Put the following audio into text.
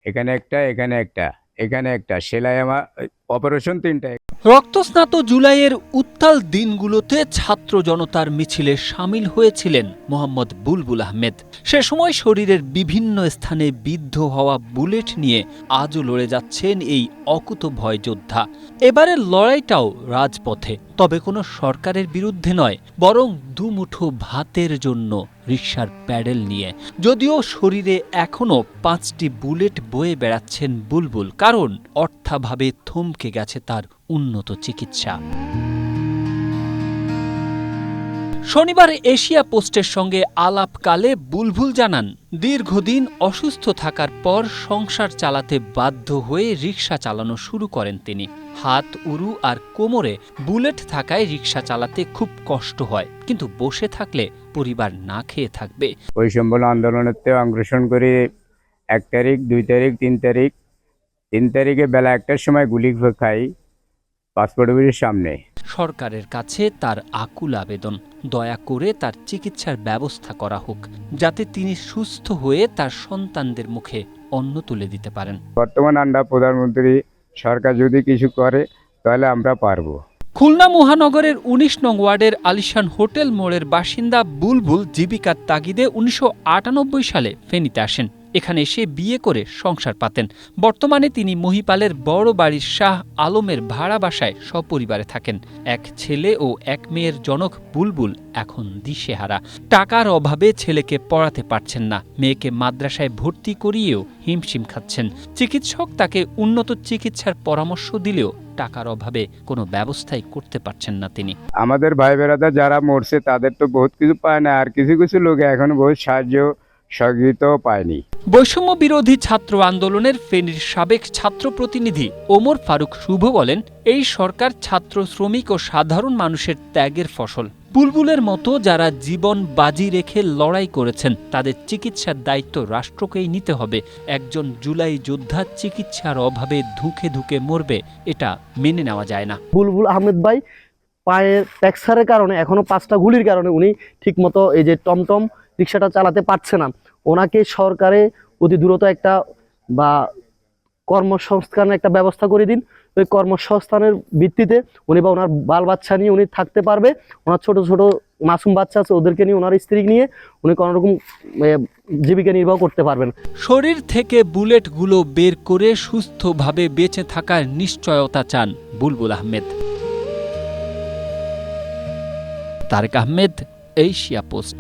এখানে একটা, এখানে একটা, এখানে একটা, সেলাই আমার অপারেশন ৩টা। রক্তস্নাত জুলাইয়ের উত্তাল দিনগুলোতে ছাত্র জনতার মিছিলে সামিল হয়েছিলেন মোহাম্মদ বুলবুল আহমেদ। সে সময় শরীরের বিভিন্ন স্থানে বিদ্ধ হওয়া বুলেট নিয়ে আজও লড়ে যাচ্ছেন এই অকুতভয় যোদ্ধা। এবারের লড়াইটাও রাজপথে, তবে কোনো সরকারের বিরুদ্ধে নয়, বরং দুমুঠো ভাতের জন্য রিকশার প্যাডেল নিয়ে। যদিও শরীরে এখনও ৫টি বুলেট বয়ে বেড়াচ্ছেন বুলবুল, কারণ অর্থাভাবে থমকে গেছে তার উন্নত চিকিৎসা। শনিবার এশিয়া পোস্টের সঙ্গে আলাপকালে বুলবুল জানান, দীর্ঘদিন অসুস্থ থাকার পর সংসার চালাতে বাধ্য হয়ে রিকশা চালানো শুরু করেন তিনি। হাত, উরু আর কোমরে বুলেট থাকায় রিকশা চালাতে খুব কষ্ট হয়, কিন্তু বসে থাকলে পরিবার না খেয়ে থাকবে। বৈষম্য আন্দোলনেতে অংশগ্রহণ করে ১ তারিখ, ২ তারিখ, ৩ তারিখ, ৩ তারিখে বেলা ১টার সময় গুলি খাই পাসপোর্ট অফিসের সামনে। সরকারের কাছে তার আকুল আবেদন, দয়া করে তার চিকিৎসার ব্যবস্থা করা হোক, যাতে তিনি সুস্থ হয়ে তার সন্তানদের মুখে অন্ন তুলে দিতে পারেন। বর্তমান আমরা প্রধানমন্ত্রী সরকার যদি কিছু করে তাহলে আমরা পারবো। খুলনা মহানগরের ১৯ নং ওয়ার্ডের আলিশান হোটেল মোড়ের বাসিন্দা বুলবুল জীবিকার তাগিদে ১৯৯৮ সালে ফেনীতে আসেন। এখানে এসে বিয়ে করে সংসার পাতেন। বর্তমানে তিনি মহিপালের বড় বাড়ির শাহ আলমের ভাড়া বাসায় সপরিবারে থাকেন। এক ছেলে ও এক মেয়ের জনক বুলবুল এখন দিশেহারা। টাকার অভাবে ছেলেকে পড়াতে পারছেন না, মেয়েকে মাদ্রাসায় ভর্তি করিয়েও হিমশিম খাচ্ছেন। চিকিৎসক তাকে উন্নত চিকিৎসার পরামর্শ দিলেও টাকার অভাবে কোনো ব্যবস্থাই করতে পারছেন না তিনি। আমাদের ভাই বেড়াদার যারা মরছে তাদের তো বহুত কিছু পায় না, আর কিছু কিছু লোক এখন বহুত সাহায্য সহযোগিতাও পায়নি। বৈষম্য বিরোধী ছাত্র আন্দোলনের ফেনীর সাবেক ছাত্র প্রতিনিধি ওমর ফারুক শুভ বলেন, এই সরকার ছাত্র, শ্রমিক ও সাধারণ মানুষের ত্যাগের ফসল। বুলবুলের মতো যারা জীবন বাজি রেখে লড়াই করেছেন, তাদের চিকিৎসার দায়িত্ব রাষ্ট্রকেই নিতে হবে। একজন জুলাই যোদ্ধা চিকিৎসার অভাবে ধুকে ধুকে মরবে, এটা মেনে নেওয়া যায় না। বুলবুল আহমেদ ভাই পায়ের ফ্র্যাকচারের কারণে, এখনো 5টা গুলির কারণে উনি ঠিকমতো এই যে টমটম রিক্সাটা চালাতে পারছে না। ওনাকে সরকারে অতি দ্রুত একটা বা কর্মসংস্থানের একটা ব্যবস্থা করে দিন। ওই কর্মসংস্থানের ভিত্তিতে উনি বা ওনার বাল বাচ্চা নিয়ে উনি থাকতে পারবে। ওনার ছোট ছোট মাসুম বাচ্চা আছে, ওদেরকে নিয়ে, ওনার স্ত্রী নিয়ে উনি কোনোরকম জীবিকা নির্বাহ করতে পারবেন। শরীর থেকে বুলেটগুলো বের করে সুস্থভাবে বেঁচে থাকার নিশ্চয়তা চান বুলবুল আহমেদ। Tarek Ahmed, Asia post.